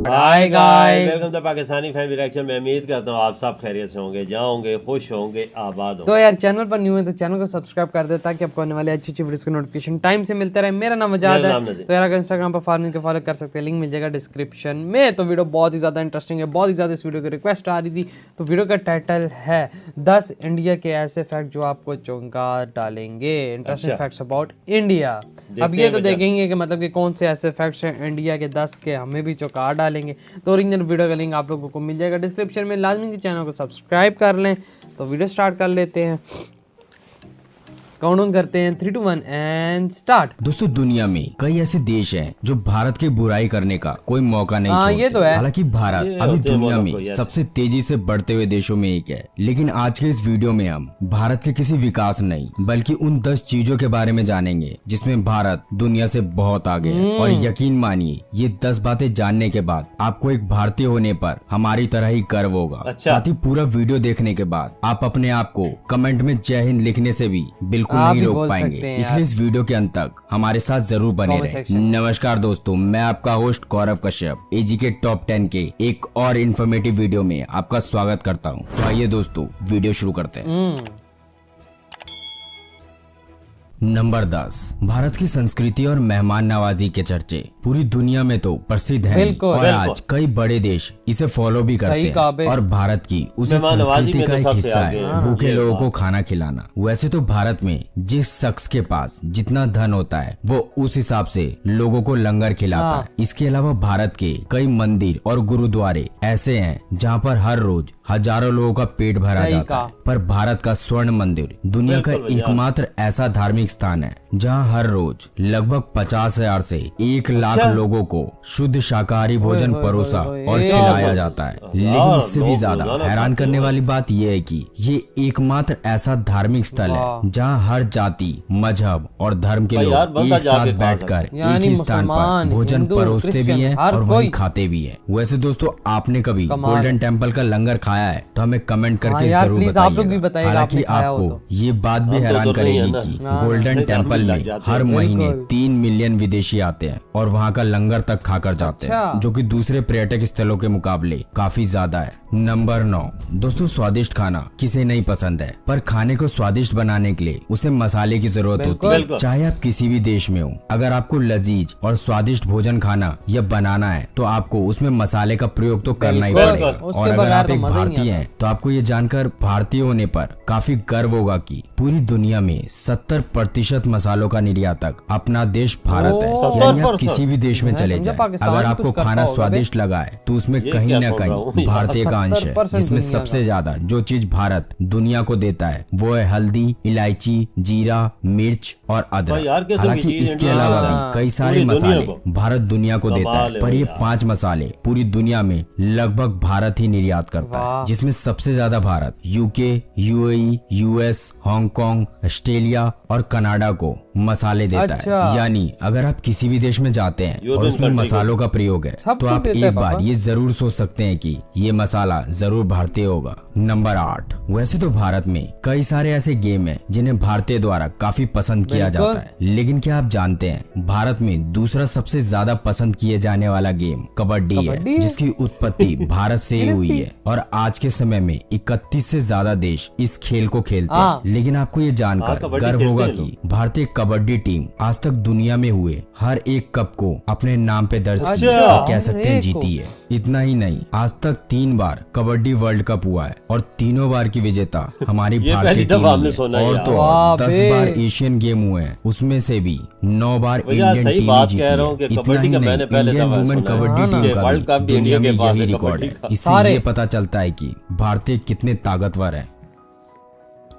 Hi guys, welcome to Pakistani family reaction. मैं उम्मीद करता हूँ आप सब खैरियत से होंगे, जहाँ होंगे खुश होंगे, आबाद होंगे। तो यार चैनल पर न्यू है तो चैनल को सब्सक्राइब कर दे ताकि आपको आने वाले अच्छी अच्छी वीडियोस के नोटिफिकेशन टाइम से मिलते रहे। मेरा नाम आजाद है। तो यार अगर इंस्टाग्राम पर फॉलो फॉलो कर सकते हैं, लिंक मिल जाएगा डिस्क्रिप्शन में। तो वीडियो बहुत ही ज़्यादा इंटरेस्टिंग है, बहुत ही ज़्यादा इस वीडियो की रिक्वेस्ट आ रही थी। तो वीडियो का टाइटल है 10 इंडिया के ऐसे फैक्ट जो आपको चौंका डालेंगे। Interesting facts about India. अब ये तो देखेंगे कि मतलब कि कौन से ऐसे फैक्ट्स हैं इंडिया के 10 के हमें भी चौंका डालेंगे। तो ओरिजिनल वीडियो का लिंक आप लोगों को मिल जाएगा डिस्क्रिप्शन में। लाजमी चैनल को सब्सक्राइब कर लें। तो वीडियो स्टार्ट कर लेते हैं। काउंटडाउन करते हैं 3, 2, 1 एंड स्टार्ट। दोस्तों, दुनिया में कई ऐसे देश हैं जो भारत की बुराई करने का कोई मौका नहीं छोड़ते। ये तो है। हालांकि भारत अभी दुनिया में सबसे तेजी से बढ़ते हुए देशों में एक है। लेकिन आज के इस वीडियो में हम भारत के किसी विकास नहीं बल्कि उन 10 चीजों के बारे में जानेंगे जिसमें भारत दुनिया से बहुत आगे है। और यकीन मानिए, ये 10 बातें जानने के बाद आपको एक भारतीय होने पर हमारी तरह ही गर्व होगा। साथ ही पूरा वीडियो देखने के बाद आप अपने आप को कमेंट में जय हिंद लिखने से भी बिल्कुल नहीं रोक पाएंगे। इसलिए इस वीडियो के अंत तक हमारे साथ जरूर बने रहें। नमस्कार दोस्तों, मैं आपका होस्ट गौरव कश्यप एजी के टॉप 10 के एक और इन्फॉर्मेटिव वीडियो में आपका स्वागत करता हूं। तो आइए दोस्तों, वीडियो शुरू करते हैं। नंबर 10, भारत की संस्कृति और मेहमान नवाजी के चर्चे पूरी दुनिया में तो प्रसिद्ध हैं और आज कई बड़े देश इसे फॉलो भी करते हैं। और भारत की उसी संस्कृति का एक हिस्सा है भूखे लोगों को खाना खिलाना। वैसे तो भारत में जिस शख्स के पास जितना धन होता है वो उस हिसाब से लोगों को लंगर खिलाता है। इसके अलावा भारत के कई मंदिर और गुरुद्वारे ऐसे हैं जहाँ पर हर रोज हजारों लोगों का पेट भरा जाता है। पर भारत का स्वर्ण मंदिर दुनिया का एकमात्र ऐसा धार्मिक स्थान है जहां हर रोज लगभग 50,000 से 1 लाख लोगों को शुद्ध शाकाहारी भोजन परोसा और खिलाया जाता है। लेकिन इससे भी ज्यादा हैरान करने वाली बात यह है कि ये एकमात्र ऐसा धार्मिक स्थल है जहां हर जाति, मजहब और धर्म के लोग एक साथ बैठकर एक ही स्थान पर भोजन परोसते भी हैं और वही खाते भी हैं। वैसे दोस्तों, आपने कभी गोल्डन टेम्पल का लंगर खाया है तो हमें कमेंट करके जरूर बताइएगा। हालांकि आपको ये बात भी हैरान करेगी कि गोल्डन टेम्पल में हर महीने 3 मिलियन विदेशी आते हैं और वहाँ का लंगर तक खाकर जाते हैं, जो कि दूसरे पर्यटक स्थलों के मुकाबले काफी ज्यादा है। नंबर 9, दोस्तों, स्वादिष्ट खाना किसे नहीं पसंद है, पर खाने को स्वादिष्ट बनाने के लिए उसे मसाले की जरूरत होती है। चाहे आप किसी भी देश में हो, अगर आपको लजीज और स्वादिष्ट भोजन खाना या बनाना है तो आपको उसमें मसाले का प्रयोग तो करना ही पड़ेगा। और अगर आप एक भारतीय हैं तो आपको ये जानकर भारतीय होने पर काफी गर्व होगा कि पूरी दुनिया में 70% मसालों का निर्यातक अपना देश भारत है। यानी आप किसी भी देश में चले जाएं, अगर आपको खाना स्वादिष्ट लगा है तो उसमें कहीं न कहीं भारतीय का अंश है। जिसमें सबसे ज्यादा जो चीज भारत दुनिया को देता है वो है हल्दी, इलायची, जीरा, मिर्च और अदरक। हालांकि इसके अलावा भी कई सारे मसाले भारत दुनिया को देता है, पर ये 5 मसाले पूरी दुनिया में लगभग भारत ही निर्यात करता है। जिसमें सबसे ज्यादा Bharat UK, UAE, US, Hong Kong, Australia और कनाडा को मसाले देता है। यानी अगर आप किसी भी देश में जाते हैं और उसमें मसालों का प्रयोग है तो आप एक बार ये जरूर सोच सकते हैं कि ये मसाला जरूर भारतीय होगा। नंबर 8, वैसे तो भारत में कई सारे ऐसे गेम हैं जिन्हें भारतीय द्वारा काफी पसंद किया जाता है। लेकिन क्या आप जानते हैं भारत में दूसरा सबसे ज्यादा पसंद किए जाने वाला गेम कबड्डी है, जिसकी उत्पत्ति भारत से ही हुई है। और आज के समय में 31 से ज्यादा देश इस खेल को खेलते हैं। लेकिन आपको ये जानकर गर्व होगा कि भारतीय कबड्डी टीम आज तक दुनिया में हुए हर एक कप को अपने नाम पे दर्ज किया और कह सकते हैं जीती है। इतना ही नहीं, आज तक 3 बार कबड्डी वर्ल्ड कप हुआ है और तीनों बार की विजेता हमारी भारतीय टीम है। और तो 10 बार एशियन गेम हुए हैं, उसमें से भी 9 बार इंडियन टीम जीती है। इतना ही नहीं, इंडियन वुमेन कबड्डी टीम का भी दुनिया में यही रिकॉर्ड है। इससे ये पता चलता है कि भारतीय कितने ताकतवर है।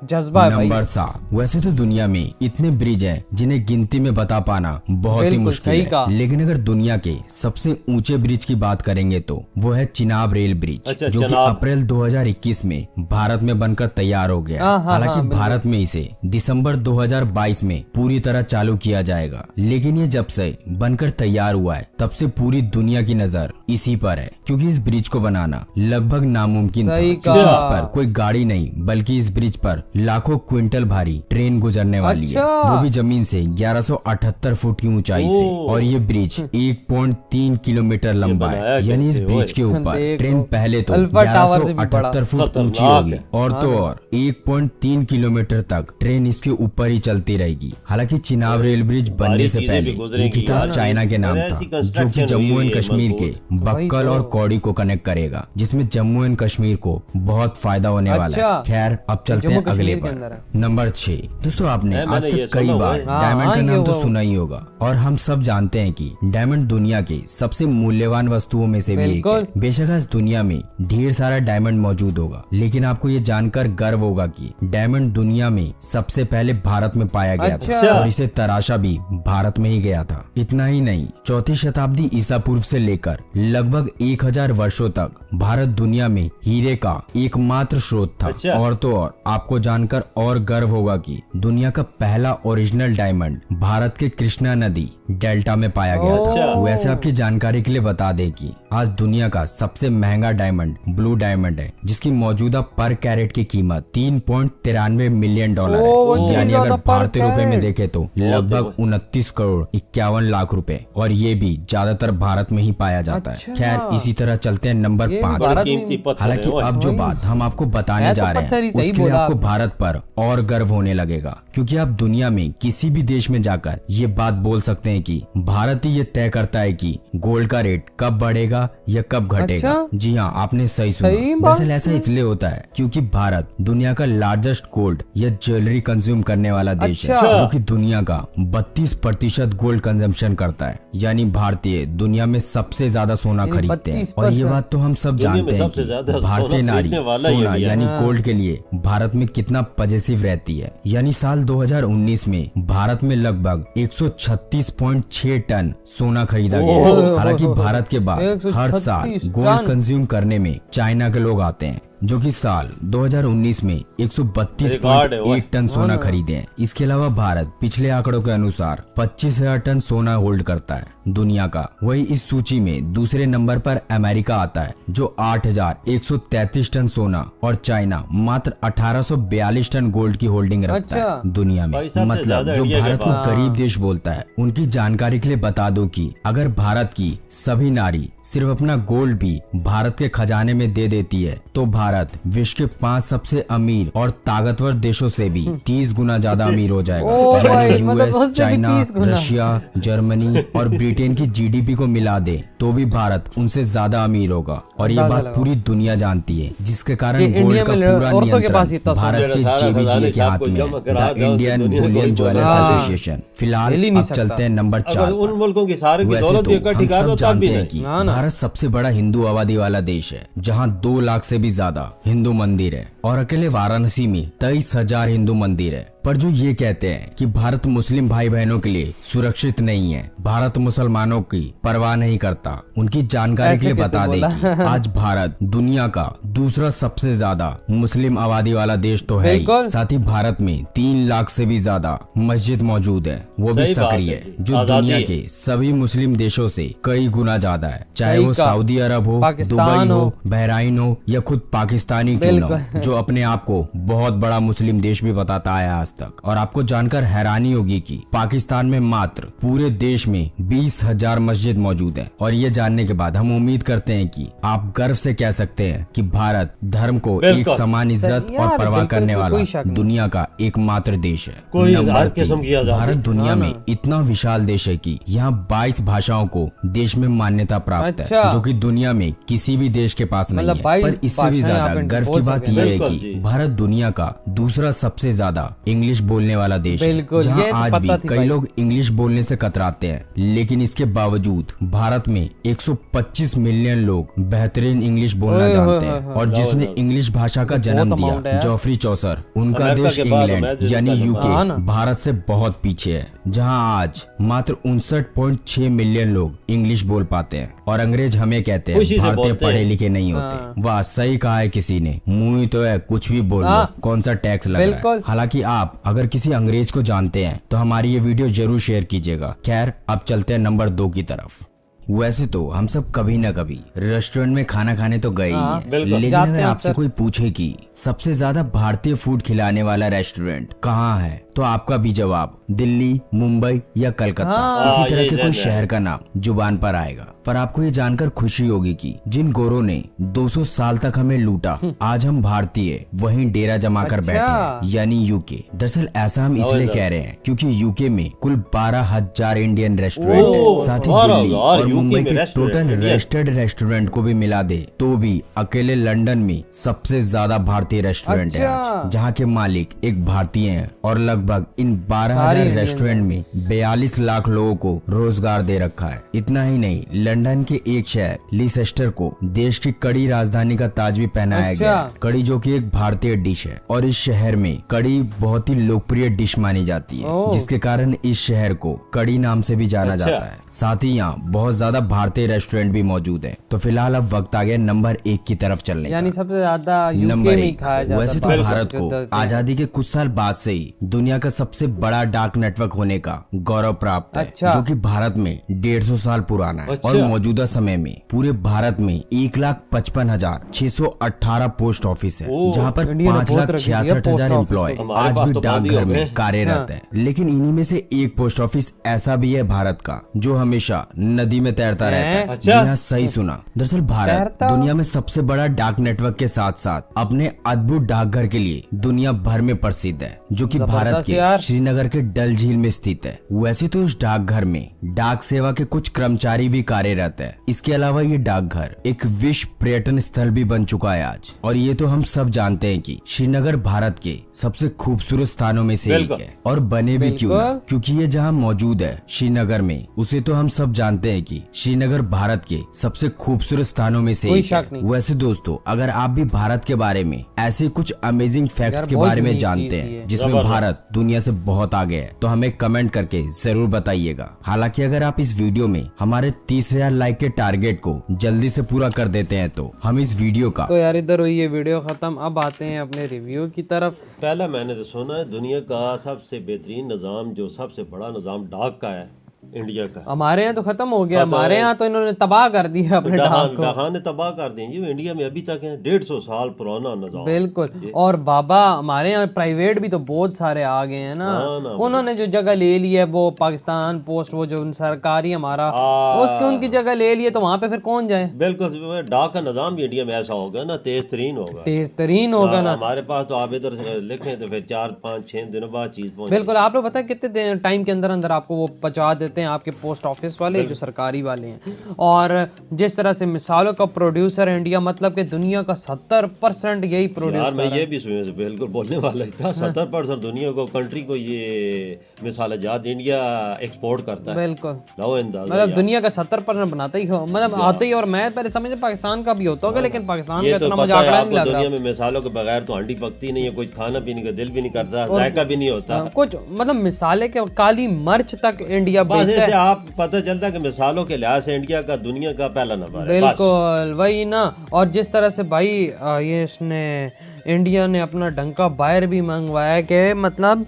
जज्बा है नंबर 7, वैसे तो दुनिया में इतने ब्रिज हैं जिन्हें गिनती में बता पाना बहुत ही मुश्किल है। लेकिन अगर दुनिया के सबसे ऊंचे ब्रिज की बात करेंगे तो वो है चिनाब रेल ब्रिज, जो कि अप्रैल 2021 में भारत में बनकर तैयार हो गया। हालांकि भारत में इसे दिसंबर 2022 में पूरी तरह चालू किया जाएगा। लेकिन ये जब से बनकर तैयार हुआ है तब से पूरी दुनिया की नजर इसी पर है, क्योंकि इस ब्रिज को बनाना लगभग नामुमकिन था। इस पर कोई गाड़ी नहीं बल्कि इस ब्रिज पर लाखों क्विंटल भारी ट्रेन गुजरने वाली है, वो भी जमीन से 1178 फुट की ऊंचाई से। और ये ब्रिज 1.3 किलोमीटर लंबा है, यानी इस ब्रिज के ऊपर ट्रेन पहले तो 1178 फुट ऊंची होगी और तो और 1.3 किलोमीटर तक ट्रेन इसके ऊपर ही चलती रहेगी। हालांकि चिनाब रेल ब्रिज बनने से पहले ये खिताब चाइना के नाम था, जो कि जम्मू एंड कश्मीर के बक्कल और कौड़ी को कनेक्ट करेगा, जिसमें जम्मू एंड कश्मीर को बहुत फायदा होने वाला है। खैर अब चलते हैं अगले पर। नंबर 6। दोस्तों आपने आज तक कई बार डायमंड का नाम तो सुना ही होगा और हम सब जानते हैं कि डायमंड दुनिया के सबसे मूल्यवान वस्तुओं में से भी एक है। बेशक आज दुनिया में ढेर सारा डायमंड मौजूद होगा, लेकिन आपको ये जानकर गर्व होगा कि डायमंड दुनिया में सबसे पहले भारत में पाया गया था और इसे तराशा भी भारत में ही गया था। इतना ही नहीं, 4वीं शताब्दी ईसा पूर्व से लेकर लगभग 1000 वर्षों तक भारत दुनिया में हीरे का एकमात्र स्रोत था। और तो और आपको जानकर और गर्व होगा कि दुनिया का पहला ओरिजिनल डायमंड भारत के कृष्णा नदी डेल्टा में पाया गया था। वैसे आपकी जानकारी के लिए बता दें कि आज दुनिया का सबसे महंगा डायमंड ब्लू डायमंड है, जिसकी मौजूदा पर कैरेट की कीमत $3.93 मिलियन है, यानी अगर भारतीय रुपए में देखें तो लगभग 29 करोड़ 51 लाख रुपए, और ये भी ज्यादातर भारत में ही पाया जाता है। खैर इसी तरह चलते हैं नंबर 5। हालांकि अब जो बात हम आपको बताने जा रहे हैं उसके लिए आपको भारत पर और गर्व होने लगेगा, क्योंकि आप दुनिया में किसी भी देश में जाकर ये बात बोल सकते हैं कि भारत ही ये तय करता है कि गोल्ड का रेट कब बढ़ेगा या कब घटेगा। जी हाँ, आपने सही सुना। दरअसल ऐसा इसलिए होता है क्योंकि भारत दुनिया का लार्जेस्ट गोल्ड या ज्वेलरी कंज्यूम करने वाला देश है, जो कि दुनिया का 32% गोल्ड कंजम्पशन करता है। यानी भारतीय दुनिया में सबसे ज्यादा सोना खरीदते हैं। और ये बात तो हम सब जानते हैं कि भारतीय नारी सोना यानी गोल्ड के लिए भारत में कितना पॉजिटिव रहती है। यानी साल 2019 में भारत में लगभग 136.6 टन सोना खरीदा गया। हालांकि भारत के बाद हर साल गोल्ड कंज्यूम करने में चाइना के लोग आते हैं, जो कि साल 2019 में 132.1 टन सोना खरीदे हैं। इसके अलावा भारत पिछले आंकड़ों के अनुसार 25,000 टन सोना होल्ड करता है दुनिया का। वही इस सूची में दूसरे नंबर पर अमेरिका आता है, जो 8,133 टन सोना, और चाइना मात्र 1,842 टन गोल्ड की होल्डिंग रखता है दुनिया में। मतलब जो भारत को गरीब देश बोलता है। उनकी जानकारी के लिए बता दो कि अगर भारत की सभी नारी सिर्फ अपना गोल्ड भी भारत के खजाने में दे देती है तो भारत विश्व के 5 सबसे अमीर और ताकतवर देशों से भी 30 गुना ज्यादा अमीर हो जाएगा। यूएस, चाइना, रशिया, जर्मनी और ब्रिटेन की जीडीपी को मिला दे तो भी भारत उनसे ज्यादा अमीर होगा। और ये बात पूरी दुनिया जानती है, जिसके कारण गोल्ड का पूरा नियंत्रण भारत के जेबीजीए के हाथ में है, the Indian Boolean jewellers association. फिलहाल अब चलते हैं नंबर 4। उन मुल्कों की सारे की दौलत इकट्ठी कर दो तब भी नहीं। भारत सबसे बड़ा हिंदू आबादी वाला देश है, जहां 2 लाख से भी ज्यादा हिंदू मंदिर है, और अकेले वाराणसी में 23,000 हिंदू मंदिर है। पर जो ये कहते हैं कि भारत मुस्लिम भाई बहनों के लिए सुरक्षित नहीं है, भारत मुसलमानों की परवाह नहीं करता, उनकी जानकारी के लिए बता दें कि आज भारत दुनिया का दूसरा सबसे ज्यादा मुस्लिम आबादी वाला देश तो है ही, साथ ही भारत में 3 लाख से भी ज्यादा मस्जिद मौजूद है, वो भी सक्रिय, जो दुनिया के सभी मुस्लिम देशों से कई गुना ज्यादा है। चाहे वो सऊदी अरब हो, दुबई हो, बहराइन हो, या खुद पाकिस्तानी क्यों न हो, जो अपने आप को बहुत बड़ा मुस्लिम देश भी बताता है आज तक। और आपको जानकर हैरानी होगी कि पाकिस्तान में मात्र पूरे देश में 20,000 मस्जिद मौजूद है। और ये जानने के बाद हम उम्मीद करते हैं कि आप गर्व से कह सकते हैं कि भारत धर्म को एक समान इज्जत और परवाह करने वाला दुनिया का एकमात्र देश है। नंबर 3, भारत दुनिया में इतना विशाल देश है कि यहाँ 22 भाषाओं को देश में मान्यता प्राप्त है, जो कि दुनिया में किसी भी देश के पास नहीं है। पर इससे भी ज्यादा गर्व की बात यह है कि भारत दुनिया का दूसरा सबसे ज्यादा इंग्लिश बोलने वाला देश है, जहां आज भी कई लोग इंग्लिश बोलने से कतराते हैं, लेकिन इसके बावजूद भारत में 125 मिलियन लोग बेहतरीन इंग्लिश बोलना जानते हैं। और जिसने इंग्लिश भाषा का जन्म दिया, जॉफ्री चौसर, उनका देश इंग्लैंड यानी यूके भारत से बहुत पीछे है, जहां आज मात्र 59.6 मिलियन लोग इंग्लिश बोल पाते हैं। और अंग्रेज हमें कहते हैं भारतीय पढ़े लिखे नहीं होते। वाह, सही कहा है किसी ने, मुंह ही तो है, कुछ भी बोल लो, कौन सा टैक्स लग रहा है। हालांकि आप अगर किसी अंग्रेज को जानते हैं तो हमारी ये वीडियो जरूर शेयर कीजिएगा। खैर अब चलते हैं नंबर 2 की तरफ। वैसे तो हम सब कभी न कभी रेस्टोरेंट में खाना खाने तो गए ही हैं, बिल्कुल। लेकिन अगर आपसे कोई पूछे कि सबसे ज्यादा भारतीय फूड खिलाने वाला रेस्टोरेंट कहाँ है, तो आपका भी जवाब दिल्ली, मुंबई या कलकत्ता, इसी तरह के कोई शहर का नाम जुबान पर आएगा। पर आपको ये जानकर खुशी होगी कि जिन गोरों ने 200 साल तक हमें लूटा, आज हम भारतीय वहीं डेरा जमा कर बैठे हैं, यानी यूके। दरअसल ऐसा हम इसलिए कह रहे हैं क्योंकि यूके में कुल 12,000 इंडियन रेस्टोरेंट है। साथ ही दिल्ली और मुंबई के टोटल रजिस्टर्ड रेस्टोरेंट को भी मिला दे तो भी अकेले लंदन में सबसे ज्यादा भारतीय रेस्टोरेंट है आज, जहाँ के मालिक एक भारतीय हैं और लगभग इन 12,000 रेस्टोरेंट में 42 लाख लोगों को रोजगार दे रखा है। इतना ही नहीं, लंदन के एक शहर लीसेस्टर को देश की कड़ी राजधानी का ताज भी पहनाया गया। कड़ी जो कि एक भारतीय डिश है और इस शहर में कड़ी बहुत ही लोकप्रिय डिश मानी जाती है, जिसके कारण इस शहर को कड़ी नाम से भी जाना जाता है। साथ ही यहाँ बहुत ज्यादा भारतीय रेस्टोरेंट भी मौजूद है। तो फिलहाल अब वक्त आ गया नंबर 1 की तरफ चलने का। यानी सबसे ज्यादा नंबर 1। वैसे तो भारत को आजादी के कुछ साल बाद से ही दुनिया का सबसे बड़ा डाक नेटवर्क होने का गौरव प्राप्त है, जो कि भारत में 150 साल पुराना है। और मौजूदा समय में पूरे भारत में 1,55,618 पोस्ट ऑफिस है, जहाँ पर 5,66,000 एम्प्लॉय आज भी डाकघर में कार्यरत है। लेकिन इन्हीं में से एक पोस्ट ऑफिस ऐसा भी है भारत का जो हमेशा नदी में तैरता रहता है। जी हाँ, सही सुना। दरअसल भारत दुनिया में सबसे बड़ा डाक नेटवर्क के साथ साथ अपने अद्भुत डाकघर के लिए दुनिया भर में प्रसिद्ध है, जो कि भारत के श्रीनगर के डल झील में स्थित है। वैसे तो उस डाकघर में डाक सेवा के कुछ कर्मचारी भी कार्यरत है। इसके अलावा ये डाकघर एक विश्व पर्यटन स्थल भी बन चुका है आज। और ये तो हम सब जानते हैं कि श्रीनगर भारत के सबसे खूबसूरत स्थानों में से एक है, और बने भी क्यों ना, क्योंकि ये जहाँ मौजूद है श्रीनगर में, उसे तो हम सब जानते हैं कि श्रीनगर भारत के सबसे खूबसूरत स्थानों में से एक है। वैसे दोस्तों, अगर आप भी भारत के बारे में ऐसे कुछ अमेजिंग फैक्ट्स के बारे में जानते हैं जिसमें भारत दुनिया से बहुत आगे है, तो हमें कमेंट करके जरूर बताइएगा। हालांकि अगर आप इस वीडियो में हमारे 30,000 लाइक के टारगेट को जल्दी से पूरा कर देते हैं तो हम इस वीडियो का तो यार इधर हुई ये वीडियो खत्म। अब आते हैं अपने रिव्यू की तरफ। पहला मैंने तो सुना है दुनिया का सबसे बेहतरीन निज़ाम, जो सबसे बड़ा निज़ाम डाक का है, इंडिया का। हमारे यहाँ तो खत्म हो गया, हमारे यहाँ तो इन्होंने तबाह कर दिया अपने डाक को। डाक ने तबाह कर दिया जी। इंडिया में अभी तक है 150 साल पुराना निज़ाम। बिल्कुल। और बाबा हमारे यहाँ प्राइवेट भी तो बहुत सारे आ गए हैं ना। उन्होंने जो जगह ले ली है वो पाकिस्तान पोस्ट, वो जो सरकारी हमारा, उसकी उनकी जगह ले ली है, तो वहाँ पे फिर कौन जाए। बिल्कुल। डाक का निज़ाम भी इंडिया में ऐसा होगा ना, तेज तरीन होगा। तेज तरीन होगा ना। हमारे पास तो आप इधर से लिखें तो फिर 4, 5, 6 दिनों बाद चीज पहुंच। बिल्कुल। आप लोग पता है कितने टाइम के अंदर अंदर आपको वो पहुंचा देते हैं, आपके पोस्ट ऑफिस वाले जो सरकारी वाले हैं। और जिस तरह से मिसालों का प्रोड्यूसर है इंडिया, मतलब कि दुनिया का 70% यही प्रोड्यूस। मैं ये भी बिल्कुल बोलने वाला था, 70% दुनिया को, कंट्री को ये मिसाल जात इंडिया एक्सपोर्ट करता है। बिल्कुल। मतलब दुनिया का 70% बनाता ही हो, मतलब आते ही। और मैं पहले समझे पाकिस्तान का भी होता होगा, लेकिन पाकिस्तान का इतना मुझे आंकड़ा नहीं लग रहा। दुनिया में मिसालों के बगैर तो हंडी पकती नहीं है, कुछ खाना पीने का दिल भी नहीं करता, जायका भी नहीं होता कुछ। मतलब मिसाले के काली मिर्च तक इंडिया बेचता है। आप पता चलता है कि मिसालों के लिहाज से इंडिया का दुनिया का पहला नंबर है। बिल्कुल वही ना। और जिस तरह से भाई ये इसने इंडिया ने अपना डंका बाहर भी मंगवाया कि मतलब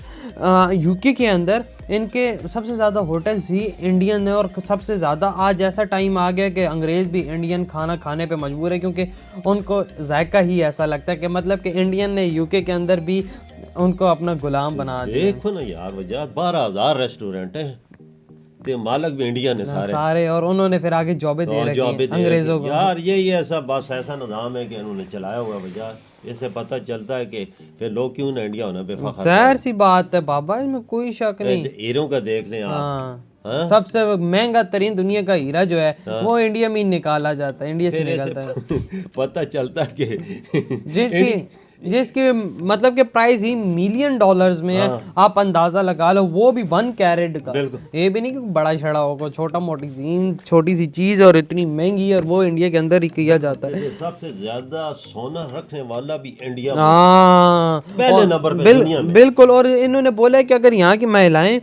यूके के अंदर इनके सबसे ज़्यादा होटल्स ही इंडियन है। और सबसे ज़्यादा आज ऐसा टाइम आ गया कि अंग्रेज़ भी इंडियन खाना खाने पे मजबूर है, क्योंकि उनको जायका ही ऐसा लगता है कि मतलब कि इंडियन ने यूके के अंदर भी उनको अपना गुलाम बना दिया। देखो ना यार, वजह 12,000 रेस्टोरेंट हैं, तो मालिक भी इंडियन है सारे। और उन्होंने फिर आगे जॉबें दे रखी हैं अंग्रेजों को। यार यही ऐसा बस ऐसा निज़ाम है कि उन्होंने चलाया हुआ वजह। इससे पता चलता है कि फिर लोग क्यों ना इंडिया होना पे फख्र। जाहिर सी बात है बाबा, इसमें कोई शक नहीं। हीरों का देख लें आप, सबसे महंगा तरीन दुनिया का हीरा जो है वो इंडिया में ही निकाला जाता है, इंडिया से निकलता है। पता चलता है कि जिसकी मतलब के प्राइस ही $1,000,000 में है। आप अंदाजा लगा लो, वो भी 1 कैरेट का। ये भी नहीं कि बड़ा छड़ा होगा, छोटी सी चीज और इतनी महंगी, और वो इंडिया के अंदर ही किया जाता है। सबसे ज्यादा सोना रखने वाला भी इंडिया पहले नंबर पे दुनिया में। बिल्कुल। और इन्होंने बोला है कि अगर यहाँ की महिलाएं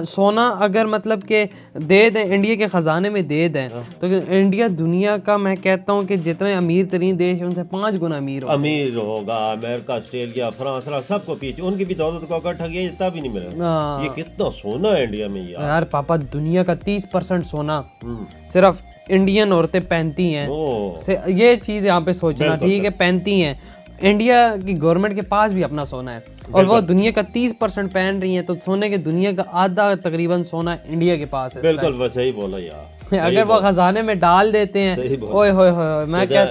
सोना अगर मतलब के दे दें, इंडिया के खजाने में दे दें, तो इंडिया दुनिया का, मैं कहता हूँ कि जितने अमीर तरीन देश है उनसे 5 गुना अमीर होगा। होगा, अमेरिका, ऑस्ट्रेलिया, फ्रांस, सबको पीछे, उनकी भी दौलत को इकट्ठा किया तब भी नहीं मिला। ये कितना सोना है इंडिया में यार पापा, दुनिया का 30% सोना सिर्फ इंडियन औरतें पहनती हैं। ये चीज यहाँ पे सोचना, ठीक है, पहनती हैं। इंडिया की गवर्नमेंट के पास भी अपना सोना है और वो दुनिया का 30% पहन रही है, तो सोने के दुनिया का आधा तकरीबन सोना इंडिया के पास है। बिल्कुल बस सही बोला यार। अगर वो खजाने में डाल देते हैं, ओए होए होए, मैं क्या,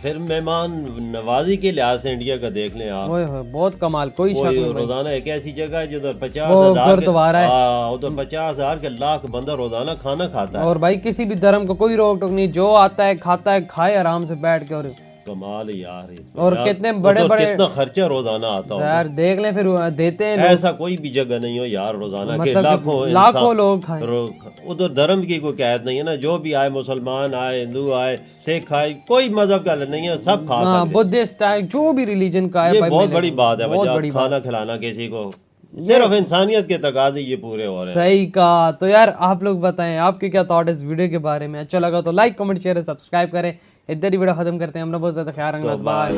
फिर मेहमान नवाजी के लिहाज से इंडिया का देख लें आप, ओए होए, बहुत कमाल, कोई शक नहीं। रोजाना एक ऐसी जगह है जिधर 50,000 गुरुद्वारा है, उधर 50,000 के लाख बंदा रोजाना खाना खाता है। और भाई किसी भी धर्म को कोई रोक टोक नहीं, जो आता है खाता है, खाए आराम से बैठ के। और कमाल है यार। और कितने बड़े बड़े, कितना खर्चा रोजाना आता है यार, देख लें फिर देते हैं। ऐसा कोई भी जगह नहीं हो यार रोजाना के लाखों लोग खाएं। उधर धर्म की कोई कैद नहीं है ना, जो भी आए, मुसलमान आए, हिंदू आए, सिख आए, कोई मजहब का नहीं है, सब खा सकते हैं। बुद्धिस्ट आए, जो भी रिलीजन का है, ये बहुत बड़ी बात है, बहुत बड़ी खाना खिलाना किसी को, सिर्फ इंसानियत के तकाजे ये पूरे हो रहे हैं। सही कहा। तो यार आप लोग बताएं आपके क्या थॉट है इस वीडियो के बारे में। अच्छा लगा तो लाइक, कमेंट, शेयर, सब्सक्राइब करें। इधर ही वीडियो खत्म करते हैं। हमने बहुत ज्यादा ख्याल रखना। बाय।